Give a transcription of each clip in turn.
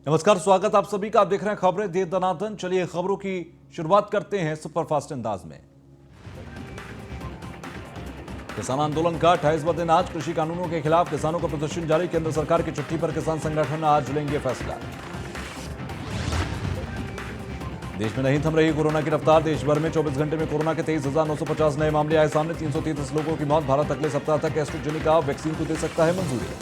नमस्कार, स्वागत आप सभी का। आप देख रहे हैं खबरें देर दनादन। चलिए खबरों की शुरुआत करते हैं सुपरफास्ट अंदाज में। किसान आंदोलन का 28वां दिन आज। कृषि कानूनों के खिलाफ किसानों का प्रदर्शन जारी। केंद्र सरकार की चिट्ठी पर किसान संगठन आज लेंगे फैसला। देश में नहीं थम रही कोरोना की रफ्तार। देश भर में 24 घंटे में कोरोना के 23,950 नए मामले आए सामने। 333 लोगों की मौत। भारत अगले सप्ताह तक एस्ट्राजेनेका वैक्सीन को दे सकता है मंजूरी।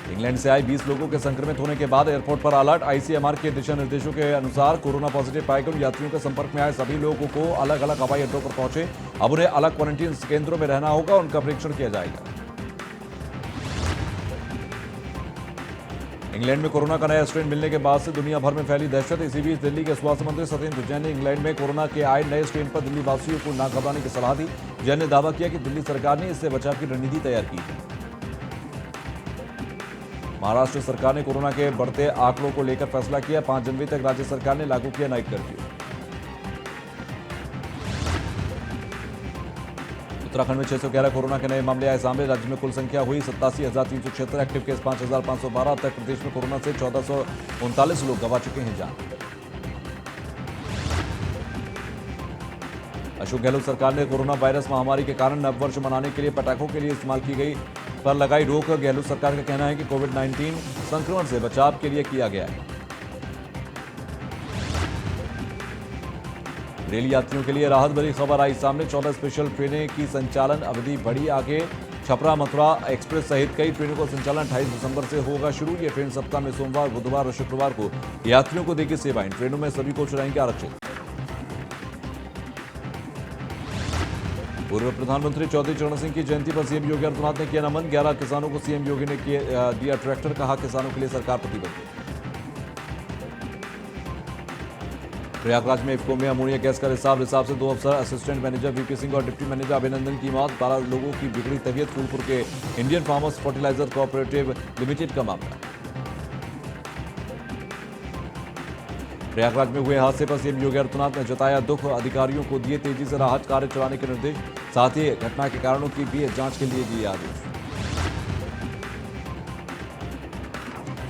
इंग्लैंड से आए 20 लोगों के संक्रमित होने के बाद एयरपोर्ट पर अलर्ट। आईसीएमआर के दिशा निर्देशों के अनुसार कोरोना पॉजिटिव पाए गए यात्रियों के संपर्क में आए सभी लोगों को अलग अलग हवाई अड्डों पर पहुंचे। अब उन्हें अलग क्वारंटीन केंद्रों में रहना होगा। उनका परीक्षण किया जाएगा। इंग्लैंड में कोरोना का नया स्ट्रेन मिलने के बाद से दुनिया भर में फैली दहशत। इसी बीच दिल्ली के स्वास्थ्य मंत्री सत्येंद्र जैन ने इंग्लैंड में कोरोना के आए नए स्ट्रेन पर दिल्ली वासियों को न घबराने की सलाह दी। जैन ने दावा किया कि दिल्ली सरकार ने इससे बचाव की रणनीति तैयार की है। महाराष्ट्र सरकार ने कोरोना के बढ़ते आंकड़ों को लेकर फैसला किया। 5 जनवरी तक राज्य सरकार ने लागू किया नाइट कर्फ्यू। उत्तराखंड में 611 कोरोना के नए मामले आए सामने। राज्य में कुल संख्या हुई 87,376। Active case 5,512। अब तक प्रदेश में कोरोना से 1,439 लोग गंवा चुके हैं जान। अशोक गहलोत सरकार ने कोरोना वायरस महामारी के कारण नववर्ष मनाने के लिए पटाखों के लिए इस्तेमाल की गई पर लगाई रोक। गहलोत सरकार का कहना है कि कोविड-19 संक्रमण से बचाव के लिए किया गया है। रेल यात्रियों के लिए राहत भरी खबर आई सामने। 14 स्पेशल ट्रेनें की संचालन अवधि बढ़ी आगे। छपरा मथुरा एक्सप्रेस सहित कई ट्रेनों का संचालन 28 दिसंबर से होगा शुरू। ये ट्रेन सप्ताह में सोमवार, बुधवार और शुक्रवार को यात्रियों को देगी सेवाएं। ट्रेनों में सभी कोच रहेंगे आरक्षित। पूर्व प्रधानमंत्री चौधरी चरण सिंह की जयंती पर सीएम योगी आदित्यनाथ ने किया नमन। 11 किसानों को सीएम योगी ने दिया ट्रैक्टर। कहा किसानों के लिए सरकार प्रतिबद्ध। प्रयागराज में इफ्को में अमोनिया गैस का रिसाव से 2 अफसर असिस्टेंट मैनेजर वीपी सिंह और डिप्टी मैनेजर अभिनंदन की मौत। 12 लोगों की बिगड़ी तबीयत। फूलपुर के Indian farmers fertiliser cooperative limited का मामला। प्रयागराज में हुए हादसे पर सीएम योगी आदित्यनाथ ने जताया दुख। अधिकारियों को दिए तेजी से राहत कार्य चलाने के निर्देश। साथ ही घटना के कारणों की भी जांच के लिए दिए आदेश।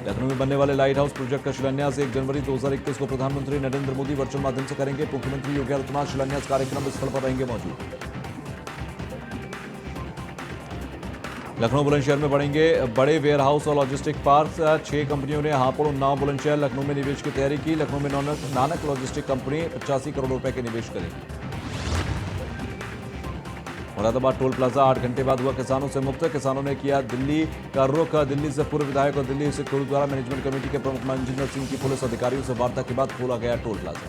लखनऊ में बनने वाले लाइट हाउस प्रोजेक्ट का शिलान्यास 1 जनवरी 2021 को प्रधानमंत्री नरेंद्र मोदी वर्चुअल माध्यम से करेंगे। मुख्यमंत्री योगी आदित्यनाथ शिलान्यास कार्यक्रम स्थल पर रहेंगे मौजूद। लखनऊ बुलंदशहर में बढ़ेंगे बड़े वेयर हाउस और लॉजिस्टिक पार्क। 6 कंपनियों ने हापुड़, उन्नाव, बुलंदशहर, लखनऊ में निवेश की तैयारी की। लखनऊ में नानक लॉजिस्टिक कंपनी 85 करोड़ रुपए के निवेश करेगी। मुरादाबाद टोल प्लाजा 8 घंटे बाद हुआ किसानों से मुक्त। किसानों ने किया दिल्ली का रुख। दिल्ली से पूर्व विधायक और दिल्ली से गुरुद्वारा मैनेजमेंट कमेटी के प्रमुख मनजिंदर सिंह की पुलिस अधिकारियों से वार्ता के बाद खोला गया टोल प्लाजा।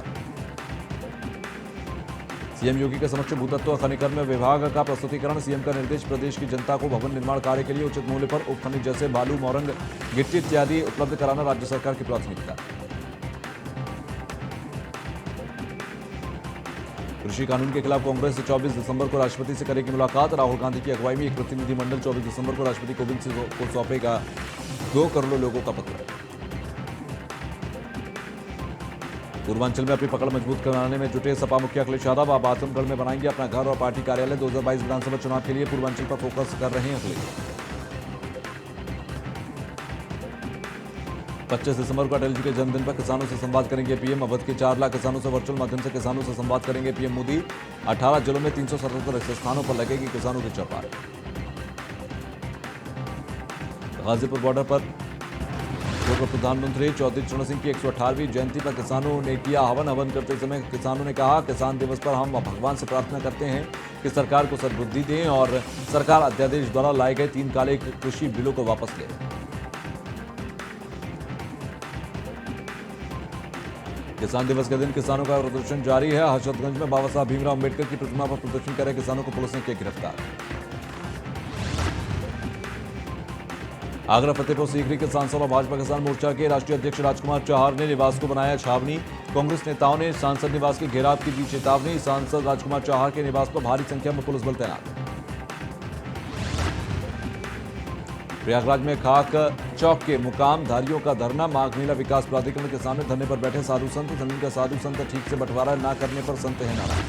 सीएम योगी के समक्ष भूतत्व खनिकर्म में विभाग का प्रस्तुतिकरण। सीएम का निर्देश प्रदेश की जनता को भवन निर्माण कार्य के लिए उचित मूल्य पर उपखनिज जैसे बालू, मोरंग, गिट्टी इत्यादि उपलब्ध कराना राज्य सरकार की प्राथमिकता। कृषि कानून के खिलाफ कांग्रेस 24 दिसंबर को राष्ट्रपति से करेगी मुलाकात। राहुल गांधी की अगुवाई में एक प्रतिनिधिमंडल 24 दिसंबर को राष्ट्रपति कोविंद सिंह को सौंपेगा 2 करोड़ लोगों का पत्र। पूर्वांचल में अपनी पकड़ मजबूत कराने में जुटे सपा मुखिया अखिलेश यादव। अब आजमगढ़ में बनाएंगे अपना घर और पार्टी कार्यालय। 2022 विधानसभा चुनाव के लिए पूर्वांचल पर फोकस कर रहे हैं अखिलेश। 25 दिसंबर को अटल जी के जन्मदिन पर किसानों से संवाद करेंगे पीएम। अवध के 4 लाख किसानों से वर्चुअल माध्यम से किसानों से संवाद करेंगे पीएम मोदी। 18 जिलों में 377 स्थानों पर लगेगी किसानों की चौपाल। गाजीपुर बॉर्डर पर पूर्व प्रधानमंत्री चौधरी चरण सिंह की 118वीं जयंती पर किसानों ने किया हवन। हवन करते समय किसानों ने कहा किसान दिवस पर हम भगवान से प्रार्थना करते हैं कि सरकार को सद्बुद्धि दें और सरकार अध्यादेश द्वारा लाए गए 3 काले कृषि बिलों को वापस ले। किसान दिवस के दिन किसानों का प्रदर्शन जारी है। हजरतगंज में बाबा साहब भीमराव अम्बेडकर की प्रतिमा पर प्रदर्शन कर रहे किसानों को पुलिस ने किया गिरफ्तार। आगरा फतेहपुर सीकरी के सांसद और भाजपा किसान मोर्चा के राष्ट्रीय अध्यक्ष राजकुमार चौहान ने निवास को बनाया छावनी। कांग्रेस नेताओं ने सांसद निवास के घेराव की दी चेतावनी। सांसद राजकुमार चौहान के निवास पर भारी संख्या में पुलिस बल तैनात। प्रयागराज में खाक चौक के मुकामधारियों का धरना। माघ मेला विकास प्राधिकरण के सामने धरने पर बैठे साधु संत। जमीन का साधु संत ठीक से बंटवारा न करने पर संत है नाराज।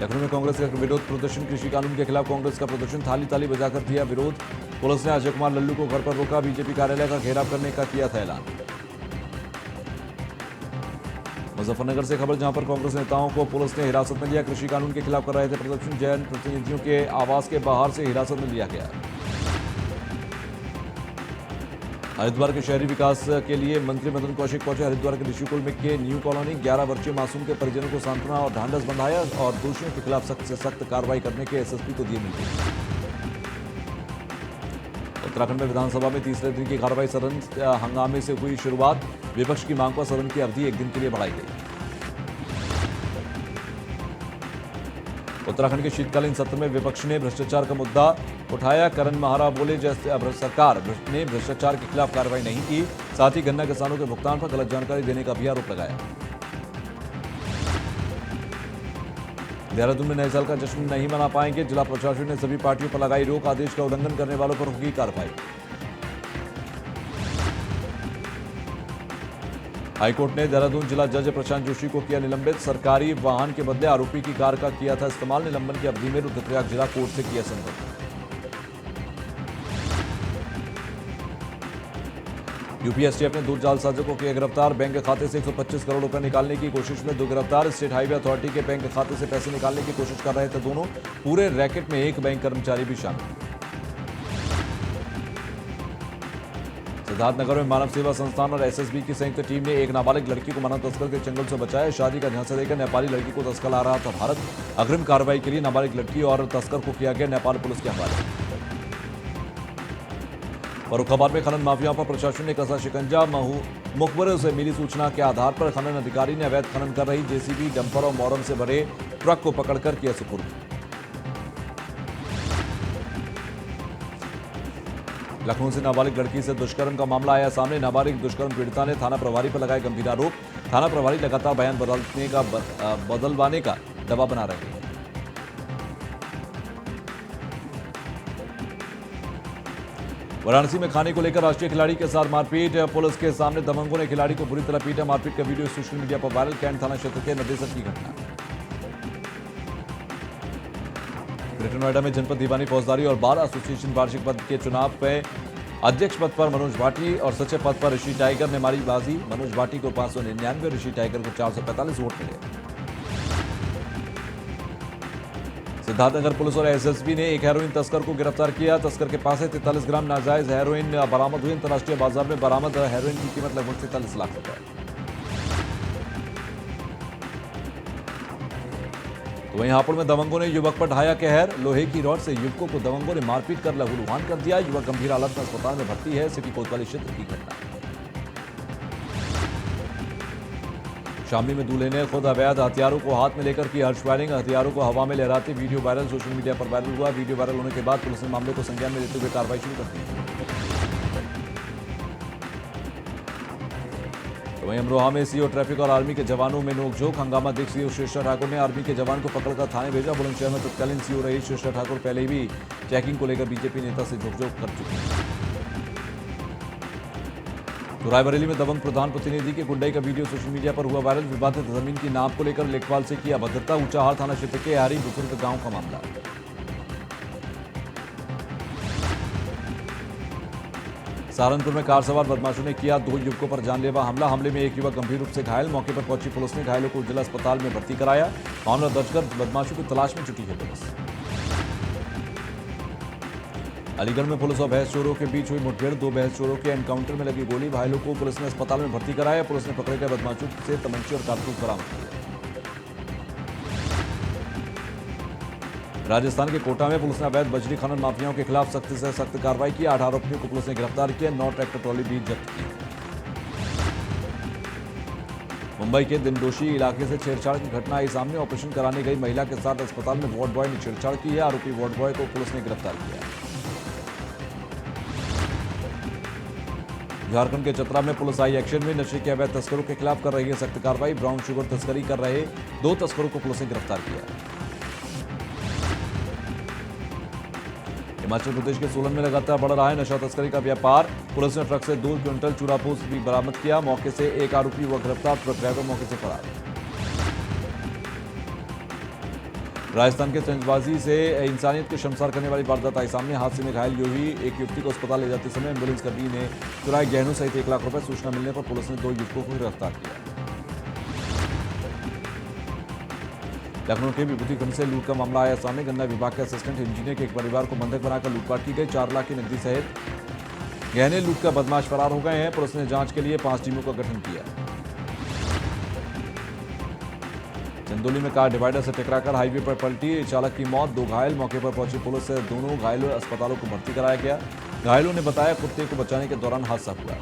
लखनऊ में कांग्रेस का विरोध प्रदर्शन। कृषि कानून के खिलाफ कांग्रेस का प्रदर्शन। थाली ताली बजाकर दिया विरोध। पुलिस ने अजय कुमार लल्लू को घर पर रोका। बीजेपी कार्यालय का घेराव करने का किया था ऐलान। मुजफ्फरनगर से खबर, जहां पर कांग्रेस नेताओं को पुलिस ने हिरासत में लिया। कृषि कानून के खिलाफ कर रहे थे प्रदर्शन। जैन प्रतिनिधियों के आवास के बाहर से हिरासत में लिया गया। हरिद्वार के शहरी विकास के लिए मंत्री मदन कौशिक पहुंचे। हरिद्वार के ऋषिकुल में के न्यू कॉलोनी 11 वर्षीय मासूम के परिजनों को सांत्वना और ढांढस बंधाया और दोषियों के खिलाफ सख्त से सख्त कार्रवाई करने के एसएसपी को दिए निर्देश। उत्तराखंड में विधानसभा में तीसरे दिन की कार्रवाई सदन हंगामे से हुई शुरुआत। विपक्ष की मांग पर सदन की अवधि एक दिन के लिए बढ़ाई गई। उत्तराखंड के शीतकालीन सत्र में विपक्ष ने भ्रष्टाचार का मुद्दा उठाया। करण माहरा बोले, जैसे सरकार ने भ्रष्टाचार के खिलाफ कार्रवाई नहीं की, साथ ही गन्ना किसानों के भुगतान पर गलत जानकारी देने का भी आरोप लगाया। देहरादून में नए साल का जश्न नहीं मना पाएंगे। जिला प्रशासन ने सभी पार्टियों पर लगाई रोक। आदेश का उल्लंघन करने वालों पर होगी कार्रवाई। हाईकोर्ट ने देहरादून जिला जज प्रशांत जोशी को किया निलंबित। सरकारी वाहन के बदले आरोपी की कार का किया था इस्तेमाल। निलंबन की अवधि में रुद्रप्रयाग जिला कोर्ट से किया संपर्क। यूपी एसटीएफ ने 2 जालसाजों को किया गिरफ्तार। बैंक खाते से 125 करोड़ रुपए निकालने की कोशिश में 2 गिरफ्तार। स्टेट हाईवे अथॉरिटी के बैंक खाते से पैसे निकालने की कोशिश कर रहे थे दोनों। पूरे रैकेट में एक बैंक कर्मचारी भी शामिल। सिद्धार्थनगर में मानव सेवा संस्थान और एसएसबी की संयुक्त टीम ने एक नाबालिग लड़की को मानव तस्कर के चंगुल से बचाया। शादी का झांसा देकर नेपाली लड़की को तस्कर ला रहा था भारत। अग्रिम कार्रवाई के लिए नाबालिग लड़की और तस्कर को किया गया नेपाल पुलिस के हवाले। फर्रुखाबाद में खनन माफियाओं पर प्रशासन ने कसा शिकंजा। मुखबरों से मिली सूचना के आधार पर खनन अधिकारी ने अवैध खनन कर रही जेसीबी, डंपर और मोरम से भरे ट्रक को पकड़कर किया सुपुर्द। लखनऊ से नाबालिग लड़की से दुष्कर्म का मामला आया सामने। नाबालिग दुष्कर्म पीड़िता ने थाना प्रभारी पर लगाए गंभीर आरोप। थाना प्रभारी लगातार बयान बदलवाने का दबाव बना रहे हैं। वाराणसी में खाने को लेकर राष्ट्रीय खिलाड़ी के साथ मारपीट। पुलिस के सामने दबंगों ने खिलाड़ी को बुरी तरह पीटा। मारपीट का वीडियो सोशल मीडिया पर वायरल। कैंट थाना क्षेत्र के निर्देशक की घटना। ग्रेटर नोएडा में जनपद दीवानी फौजदारी और बार एसोसिएशन वार्षिक पद के चुनाव में अध्यक्ष पद पर मनोज भाटी और सचिव पद पर ऋषि टाइगर ने मारी बाजी। मनोज भाटी को 599, ऋषि टाइगर को 445 वोट मिले। सिद्धार्थनगर पुलिस और एसएसबी ने एक हेरोइन तस्कर को गिरफ्तार किया। तस्कर के पास से 43 ग्राम नाजायज हेरोइन बरामद हुई। अंतर्राष्ट्रीय बाजार में बरामद हेरोइन की कीमत लगभग 43 लाख रुपए। तो वहीं हापुड़ में दबंगों ने युवक पर ढाया कहर। लोहे की रॉड से युवकों को दबंगों ने मारपीट कर लहूलुहान कर दिया। युवक गंभीर हालत में अस्पताल में भर्ती है। सिटी कोतवाली क्षेत्र की घटना। शामली में दूल्हे ने खुद अवैध हथियारों को हाथ में लेकर की हर्ष फायरिंग। हथियारों को हवा में लहराते वीडियो वायरल। सोशल मीडिया पर वायरल हुआ। वीडियो वायरल होने के बाद पुलिस ने मामले को संज्ञान में लेते हुए कार्रवाई शुरू कर दी। तो वहीं अमरोहा में सीओ ट्रैफिक और आर्मी के जवानों में नोकझोंक। हंगामा देख सीओ श्रेष्ठा ठाकुर ने आर्मी के जवान को पकड़कर थाने भेजा। बुलंदशहर में तत्कालीन सीओ रही श्रेष्ठा ठाकुर पहले भी चेकिंग को लेकर बीजेपी नेता से झोंकझोंक कर चुकी है। तो रायबरेली में दबंग प्रधान प्रतिनिधि के गुंडाई का वीडियो सोशल मीडिया पर हुआ वायरल। विवादित जमीन की नाप को लेकर लेखपाल से किया अभद्रता। ऊंचाहार थाना क्षेत्र के हरी बुजुर्ग गांव का मामला। सहारनपुर में कार सवार बदमाशों ने किया 2 युवकों पर जानलेवा हमला। हमले में एक युवक गंभीर रूप से घायल। मौके पर पहुंची पुलिस ने घायलों को जिला अस्पताल में भर्ती कराया। मामला दर्ज कर बदमाशों की तलाश में जुटी है पुलिस। अलीगढ़ में पुलिस और भैंस चोरों के बीच हुई मुठभेड़। 2 भैंस चोरों के एनकाउंटर में लगी गोली। घायलों को पुलिस ने अस्पताल में भर्ती कराया। पुलिस ने पकड़े गए बदमाशों से तमंचे और कारतूस बरामद किए। राजस्थान के कोटा में पुलिस ने अवैध बजरी खनन माफियाओं के खिलाफ सख्त से सख्त कार्रवाई की। 8 आरोपियों को पुलिस ने गिरफ्तार किया। 9 ट्रैक्टर ट्रॉली भी जब्त की। मुंबई के दिनदोशी इलाके से छेड़छाड़ की घटना आई सामने। ऑपरेशन कराने गई महिला के साथ अस्पताल में वार्ड बॉय ने छेड़छाड़ की है। आरोपी वार्ड बॉय को पुलिस ने गिरफ्तार किया। झारखंड के चतरा में पुलिस आई एक्शन में। नशे के अवैध तस्करों के खिलाफ कर रही है सख्त कार्रवाई। ब्राउन शुगर तस्करी कर रहे 2 तस्करों को पुलिस ने गिरफ्तार किया। हिमाचल प्रदेश के सोलन में लगातार बढ़ रहा है नशा तस्करी का व्यापार। पुलिस ने ट्रक से 2 क्विंटल चूरापोस्त भी बरामद किया। मौके से एक आरोपी हुआ गिरफ्तार। ट्रक ड्राइवर मौके से फरार। राजस्थान के तंजबाजी से इंसानियत को शर्मसार करने वाली वारदात आई सामने। हादसे में घायल हुई एक युवती को अस्पताल ले जाते समय एम्बुलेंस कर्मी ने चुराए गहनों सहित 1 लाख रुपए। सूचना मिलने पर पुलिस ने 2 युवकों को गिरफ्तार किया। लखनऊ के विभूतिखंड से लूट का मामला आया सामने। गन्ना विभाग के असिस्टेंट इंजीनियर के एक परिवार को बंधक बनाकर लूटपाट की गई। 4 लाख की नकदी सहित गहने लूट कर बदमाश फरार हो गए हैं। पुलिस ने जांच के लिए 5 टीमों का गठन किया। चंदौली में कार डिवाइडर से टकराकर हाईवे पर पलटी, चालक की मौत, 2 घायल। मौके पर पहुंची पुलिस से दोनों घायलों अस्पतालों को भर्ती कराया गया। घायलों ने बताया कुत्ते को बचाने के दौरान हादसा हुआ।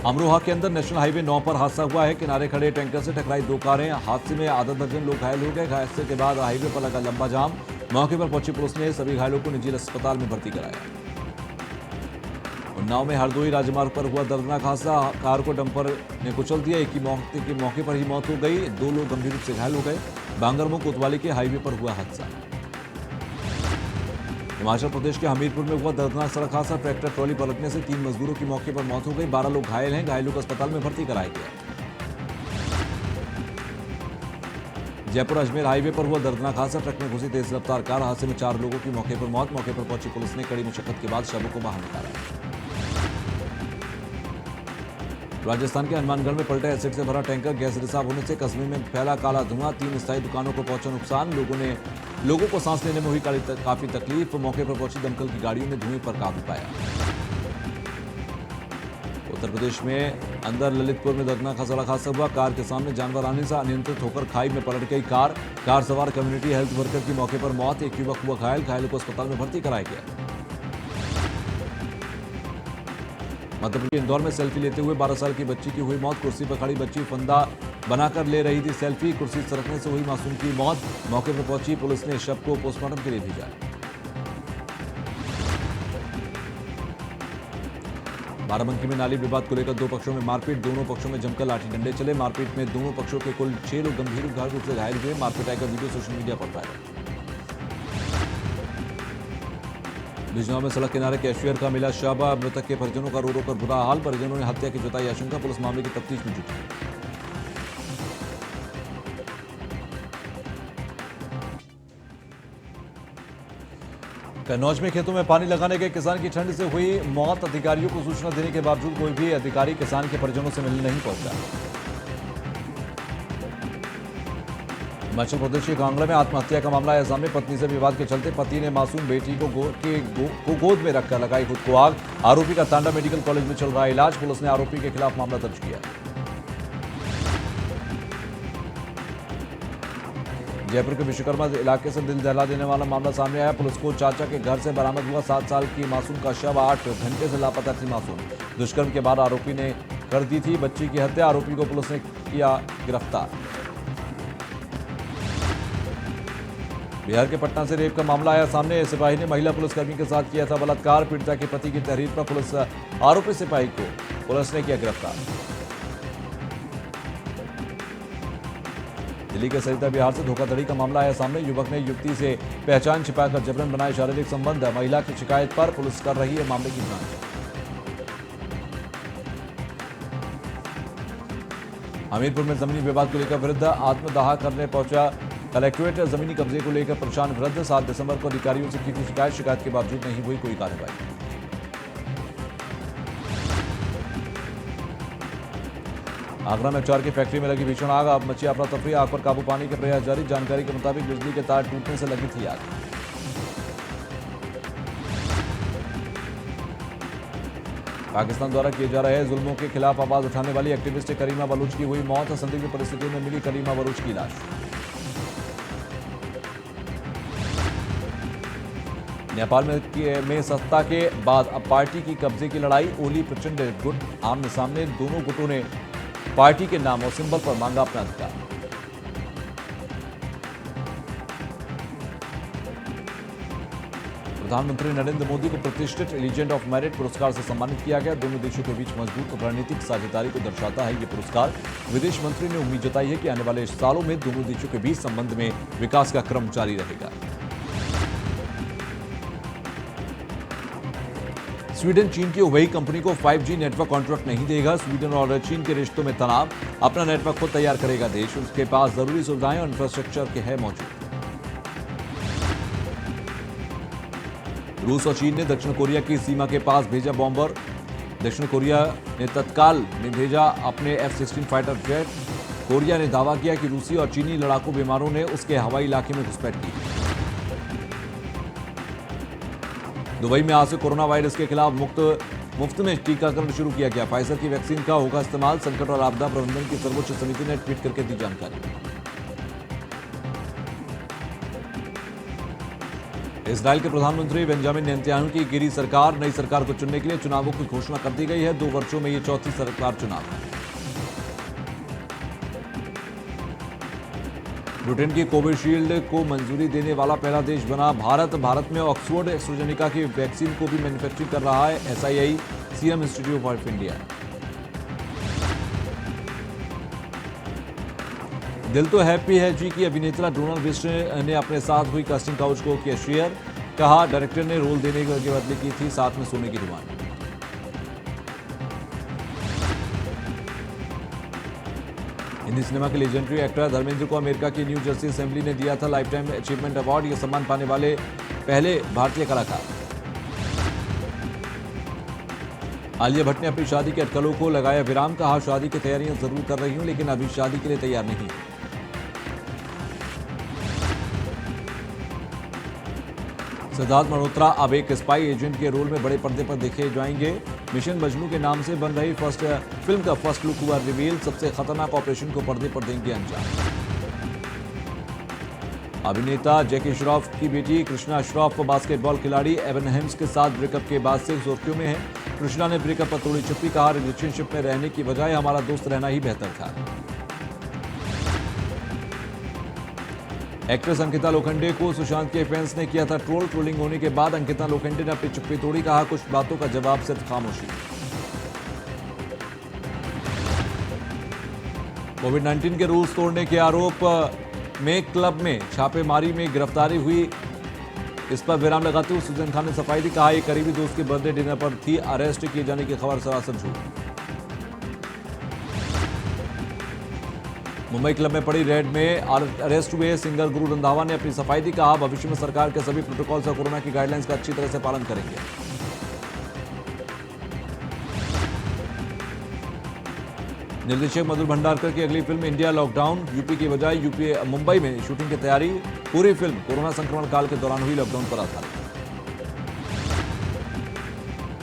अमरोहा के अंदर नेशनल हाईवे 9 पर हादसा हुआ है। किनारे खड़े टैंकर से टकराई 2 कारें। हादसे में आधा दर्जन लोग घायल हो गए। हादसे के बाद हाईवे पर लगा लंबा जाम। मौके पर पहुंची पुलिस ने सभी घायलों को निजी अस्पताल में भर्ती कराया। उन्नाव में हरदोई राजमार्ग पर हुआ दर्दनाक हादसा। कार को डंपर ने कुचल दिया। एक की मौके पर ही मौत हो गई। 2 लोग गंभीर रूप से घायल हो गए। बांगरमो कोतवाली के हाईवे पर हुआ हादसा। हिमाचल प्रदेश के हमीरपुर में हुआ दर्दनाक सड़क हादसा। ट्रैक्टर ट्रॉली पलटने से 3 मजदूरों की मौके पर मौत हो गई। 12 लोग घायल हैं। घायलों को अस्पताल में भर्ती कराया गया। जयपुर अजमेर हाईवे पर हुआ दर्दनाक हादसा। ट्रक में घुसी तेज रफ्तार कार। हादसे में 4 लोगों की मौके पर मौत। मौके पर पहुंची पुलिस ने कड़ी मशक्कत के बाद शवों को बाहर निकाला। राजस्थान के हनुमानगढ़ में पलटा एसिड से भरा टैंकर। गैस रिसाव होने से कस्बे में फैला काला धुआं। 3 स्थायी दुकानों को पहुंचा नुकसान। लोगों को सांस लेने में हुई काफी तकलीफ। मौके पर पहुंची दमकल की गाड़ियों ने धुएं पर काबू पाया। उत्तर प्रदेश में अंदर ललितपुर में दर्दनाक सड़क हादसा हुआ। कार के सामने जानवर आने से अनियंत्रित होकर खाई में पलट गई कार। कार सवार कम्युनिटी हेल्थ वर्कर की मौके पर मौत। एक युवक हुआ घायल। घायलों को अस्पताल में भर्ती कराया गया। मध्य प्रदेश के इंदौर में सेल्फी लेते हुए 12 साल की बच्ची की हुई मौत। कुर्सी पर खड़ी बच्ची फंदा बनाकर ले रही थी सेल्फी। कुर्सी सरकने से हुई मासूम की मौत। मौके पर पहुंची पुलिस ने शव को पोस्टमार्टम के लिए भेजा। बाराबंकी में नाली विवाद को लेकर 2 पक्षों में मारपीट। दोनों पक्षों में जमकर लाठी डंडे चले। मारपीट में दोनों पक्षों के कुल 6 लोग गंभीर रूप से घायल हुए। मारपीटाई का वीडियो सोशल मीडिया पर वायरल। बिजनौर में सड़क किनारे कैशियर का मिला शव। मृतक के परिजनों का रो रो कर बुरा हाल। परिजनों ने हत्या की जताई आशंका। पुलिस मामले की तफ्तीश में जुटी। कन्नौज में खेतों में पानी लगाने के किसान की ठंड से हुई मौत। अधिकारियों को सूचना देने के बावजूद कोई भी अधिकारी किसान के परिजनों से मिलने नहीं पहुंचा। हिमाचल प्रदेश के कांगड़ा में आत्महत्या का मामला आया सामने। पत्नी से विवाद के चलते पति ने मासूम बेटी को गोद में रखकर लगाई खुद को आग। आरोपी का टांडा मेडिकल कॉलेज में चल रहा है इलाज। पुलिस ने आरोपी के खिलाफ मामला दर्ज किया। जयपुर के विश्वकर्मा इलाके से दिल दहला देने वाला मामला सामने आया। पुलिस को चाचा के घर से बरामद हुआ 7 साल की मासूम का शव। 8 घंटे से लापता थी मासूम। दुष्कर्म के बाद आरोपी ने कर दी थी बच्ची की हत्या। आरोपी को पुलिस ने किया गिरफ्तार। बिहार के पटना से रेप का मामला आया सामने। सिपाही ने महिला पुलिसकर्मी के साथ किया था बलात्कार। पीड़िता के पति की तहरीर पर पुलिस आरोपी सिपाही को पुलिस ने किया गिरफ्तार। दिल्ली के सरिता बिहार से धोखाधड़ी का मामला आया सामने। युवक ने युवती से पहचान छिपाकर जबरन बनाए शारीरिक संबंध। महिला की शिकायत पर पुलिस कर रही है मामले की जांच। हमीरपुर में जमीनी विवाद को लेकर विरुद्ध आत्मदाह करने पहुंचा कलेक्ट्रेट। जमीनी कब्जे को लेकर परेशान विरुद्ध 7 दिसंबर को अधिकारियों से की थी शिकायत के बावजूद नहीं हुई कोई कार्रवाई। आगरा में अचार की फैक्ट्री में लगी भीषण आग। अब मची अफरा तफरी। आग पर काबू पाने के प्रयास जारी। जानकारी के मुताबिक बिजली के तार टूटने से लगी थी आग। पाकिस्तान द्वारा किए जा रहे जुल्मों के खिलाफ आवाज उठाने वाली एक्टिविस्ट करीमा बलूच की हुई मौत। संदिग्ध परिस्थितियों में मिली करीमा बलूच की लाश। नेपाल में सत्ता के बाद अब पार्टी की कब्जे की लड़ाई। ओली प्रचंड गुट आमने सामने। दोनों गुटों ने पार्टी के नाम और सिंबल पर मांगा अपना अधिकार। प्रधानमंत्री नरेंद्र मोदी को प्रतिष्ठित लीजेंड ऑफ मेरिट पुरस्कार से सम्मानित किया गया। दोनों देशों के बीच मजबूत रणनीतिक साझेदारी को दर्शाता है ये पुरस्कार। विदेश मंत्री ने उम्मीद जताई है कि आने वाले सालों में दोनों देशों के बीच संबंध में विकास का क्रम जारी रहेगा। स्वीडन चीन की हुबेई कंपनी को 5G नेटवर्क कॉन्ट्रैक्ट नहीं देगा। स्वीडन और चीन के रिश्तों में तनाव, अपना नेटवर्क खुद तैयार करेगा देश, उसके पास जरूरी सुविधाएं और इंफ्रास्ट्रक्चर के है मौजूद। रूस और चीन ने दक्षिण कोरिया की सीमा के पास भेजा बॉम्बर। दक्षिण कोरिया ने तत्काल में भेजा अपने F-16 फाइटर जेट। कोरिया ने दावा किया कि रूसी और चीनी लड़ाकू विमानों ने उसके हवाई इलाके में घुसपैठ की। दुबई में आज से कोरोना वायरस के खिलाफ मुफ्त में टीकाकरण शुरू किया गया। फाइजर की वैक्सीन का होगा इस्तेमाल। संकट और आपदा प्रबंधन की सर्वोच्च समिति ने ट्वीट करके दी जानकारी। इजराइल के प्रधानमंत्री बेंजामिन नेतन्याहू की गिरी सरकार। नई सरकार को चुनने के लिए चुनावों की घोषणा कर दी गई है। 2 वर्षों में ये चौथी सरकार चुनाव है। ब्रिटेन की कोविशील्ड को मंजूरी देने वाला पहला देश बना भारत। भारत में ऑक्सफोर्ड एस्ट्राजेनेका की वैक्सीन को भी मैन्युफैक्चरिंग कर रहा है SII, serum institute of India. दिल तो हैप्पी है जी की अभिनेता डोनाल्ड बिस्ट ने अपने साथ हुई कास्टिंग काउच को किया शेयर। कहा डायरेक्टर ने रोल देने के बदले की थी साथ में सोने की डिमांड। हिंदी सिनेमा के लेजेंडरी एक्टर धर्मेंद्र को अमेरिका की न्यू जर्सी असेंबली ने दिया था लाइफ टाइम अचीवमेंट अवार्ड। यह सम्मान पाने वाले पहले भारतीय कलाकार। आलिया भट्ट ने अपनी शादी की अटकलों को लगाया विराम। कहा शादी की तैयारियां जरूर कर रही हूं लेकिन अभी शादी के लिए तैयार नहीं। सिद्धार्थ मल्होत्रा अब एक स्पाई एजेंट के रोल में बड़े पर्दे पर देखे जाएंगे। मिशन मजनू के नाम से बन रही फिल्म का फर्स्ट लुक हुआ रिवील। सबसे खतरनाक ऑपरेशन को पर्दे पर देंगे अंजाम। अभिनेता जैकी श्रॉफ की बेटी कृष्णा श्रॉफ बास्केटबॉल खिलाड़ी एवन हेम्स के साथ ब्रेकअप के बाद से सुर्खियों में है। कृष्णा ने ब्रेकअप पर तोड़ी चुप्पी। कहा रिलेशनशिप में रहने की बजाय हमारा दोस्त रहना ही बेहतर था। एक्ट्रेस अंकिता लोखंडे को सुशांत के फैंस ने किया था ट्रोल। ट्रोलिंग होने के बाद अंकिता लोखंडे ने अपनी चुप्पी तोड़ी। कहा कुछ बातों का जवाब सिर्फ खामोशी। कोविड-19 के रूल्स तोड़ने के आरोप में क्लब में छापेमारी में गिरफ्तारी हुई। इस पर विराम लगाते हुए सुजैन खान ने सफाई दी। कहा एक करीबी दोस्त के बर्थडे डिनर पर थी। अरेस्ट किए जाने की खबर सरासर झूठ। मुंबई क्लब में पड़ी रेड में अरेस्ट हुए सिंगर गुरु रंधावा ने अपनी सफाई दी। कहा भविष्य में सरकार के सभी प्रोटोकॉल्स और कोरोना की गाइडलाइंस का अच्छी तरह से पालन करेंगे। निर्देशक मधुर भंडारकर की अगली फिल्म इंडिया लॉकडाउन। यूपी की बजाय मुंबई में शूटिंग की तैयारी। पूरी फिल्म कोरोना संक्रमण काल के दौरान हुई लॉकडाउन पर आधारित।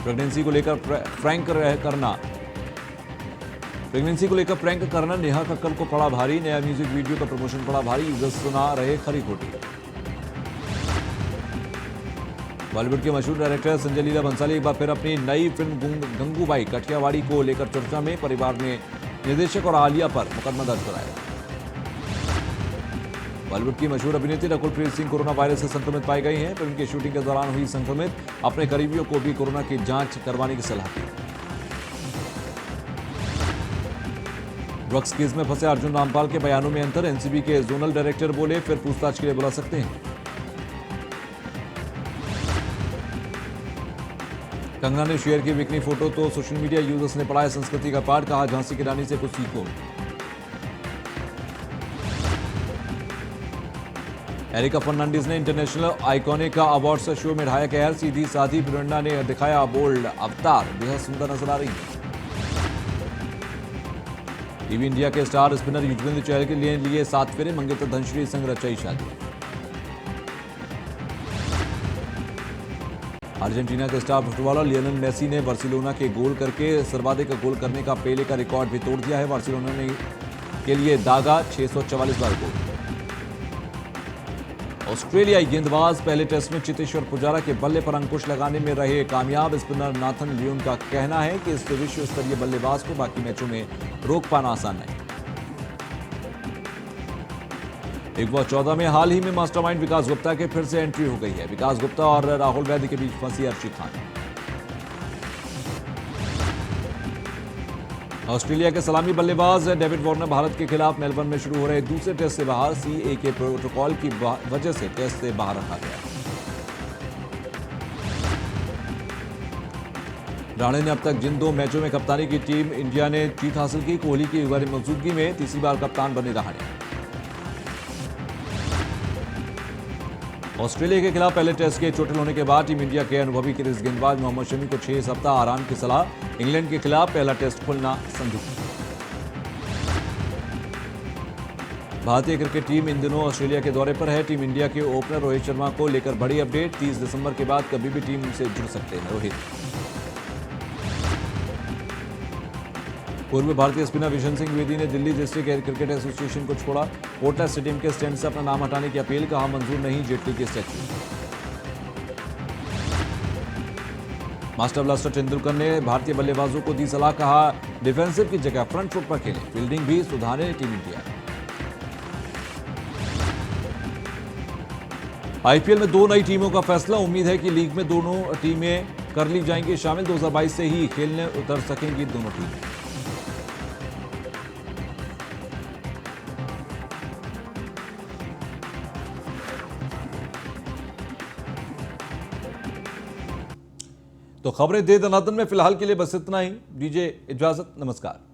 प्रेगनेंसी को लेकर प्रैंक करना नेहा कक्कड़ को पड़ा भारी। नया म्यूजिक वीडियो का प्रमोशन पड़ा भारी। यूजर्स सुना रहे खरी खोटी। बॉलीवुड के मशहूर डायरेक्टर संजय लीला भंसाली एक बार फिर अपनी नई फिल्म गंगूबाई काठियावाड़ी को लेकर चर्चा में। परिवार ने निर्देशक और आलिया पर मुकदमा दर्ज कराया। बॉलीवुड की मशहूर अभिनेत्री रकुलप्रीत सिंह कोरोना वायरस से संक्रमित पाई गई हैं। फिल्म की शूटिंग के दौरान हुई संक्रमित। अपने करीबियों को भी कोरोना की जांच करवाने की सलाह दी। ड्रग्स केस में फंसे अर्जुन रामपाल के बयानों में अंतर। एनसीबी के जोनल डायरेक्टर बोले फिर पूछताछ के लिए बुला सकते हैं। कंगना ने शेयर की बिकनी फोटो तो सोशल मीडिया यूजर्स ने पढ़ाया संस्कृति का पाठ। कहा झांसी की रानी से कुछ सीखो। एरिका फर्नांडीज ने इंटरनेशनल आइकॉनिक अवार्ड्स शो में ढाया कहर। सीधी साधी प्रेरणा ने दिखाया बोल्ड अवतार। बेहद सुंदर नजर आ रही है। टीवी इंडिया के स्टार स्पिनर युजवेंद्र चहल के लिए 7 फेरे। मंगेतर धनश्री संग रचाई शादी। अर्जेंटीना के स्टार फुटबॉलर लियोनेल मेसी ने बार्सिलोना के गोल करके सर्वाधिक गोल करने का पेले का रिकॉर्ड भी तोड़ दिया है। बार्सिलोना ने के लिए दागा 644 बार गोल। ऑस्ट्रेलियाई गेंदबाज पहले टेस्ट में चेतेश्वर पुजारा के बल्ले पर अंकुश लगाने में रहे कामयाब। स्पिनर नाथन लियोन का कहना है कि इस विश्व स्तरीय बल्लेबाज को बाकी मैचों में रोक पाना आसान नहीं। बिग बॉस 14 में हाल ही में मास्टरमाइंड विकास गुप्ता के फिर से एंट्री हो गई है। विकास गुप्ता और राहुल वैद्य के बीच फंसी अर्शी खान। ऑस्ट्रेलिया के सलामी बल्लेबाज डेविड वार्नर भारत के खिलाफ मेलबर्न में शुरू हो रहे दूसरे टेस्ट से बाहर। सीए के प्रोटोकॉल की वजह से टेस्ट से बाहर रखा गया। राणे ने अब तक जिन 2 मैचों में कप्तानी की टीम इंडिया ने जीत हासिल की। कोहली की मौजूदगी में तीसरी बार कप्तान बने रहाणे। ऑस्ट्रेलिया के खिलाफ पहले टेस्ट के चोटिल होने के बाद टीम इंडिया के अनुभवी क्रिस गेंदबाज मोहम्मद शमी को 6 सप्ताह आराम की सलाह। इंग्लैंड के खिलाफ पहला टेस्ट खेलना संदिग्ध। भारतीय क्रिकेट टीम इन दिनों ऑस्ट्रेलिया के दौरे पर है। टीम इंडिया के ओपनर रोहित शर्मा को लेकर बड़ी अपडेट। 30 दिसंबर के बाद कभी भी टीम से जुड़ सकते हैं रोहित। पूर्व भारतीय स्पिनर विशन सिंह द्विवेदी ने दिल्ली डिस्ट्रिक्ट क्रिकेट एसोसिएशन को छोड़ा। कोटला स्टेडियम के स्टैंड से अपना नाम हटाने की अपील, कहा मंजूर नहीं जेटली के स्टैच्यू। मास्टर ब्लास्टर तेंदुलकर ने भारतीय बल्लेबाजों को दी सलाह, कहा डिफेंसिव की जगह फ्रंट फुट पर खेलें, फील्डिंग भी सुधारे टीम इंडिया। आईपीएल में 2 नई टीमों का फैसला। उम्मीद है कि लीग में दोनों टीमें कर ली जाएंगी शामिल। 2022 से ही खेलने उतर सकेंगी दोनों टीमें। तो खबरें दे दनादन में फिलहाल के लिए बस इतना ही। दीजिए इजाजत, नमस्कार।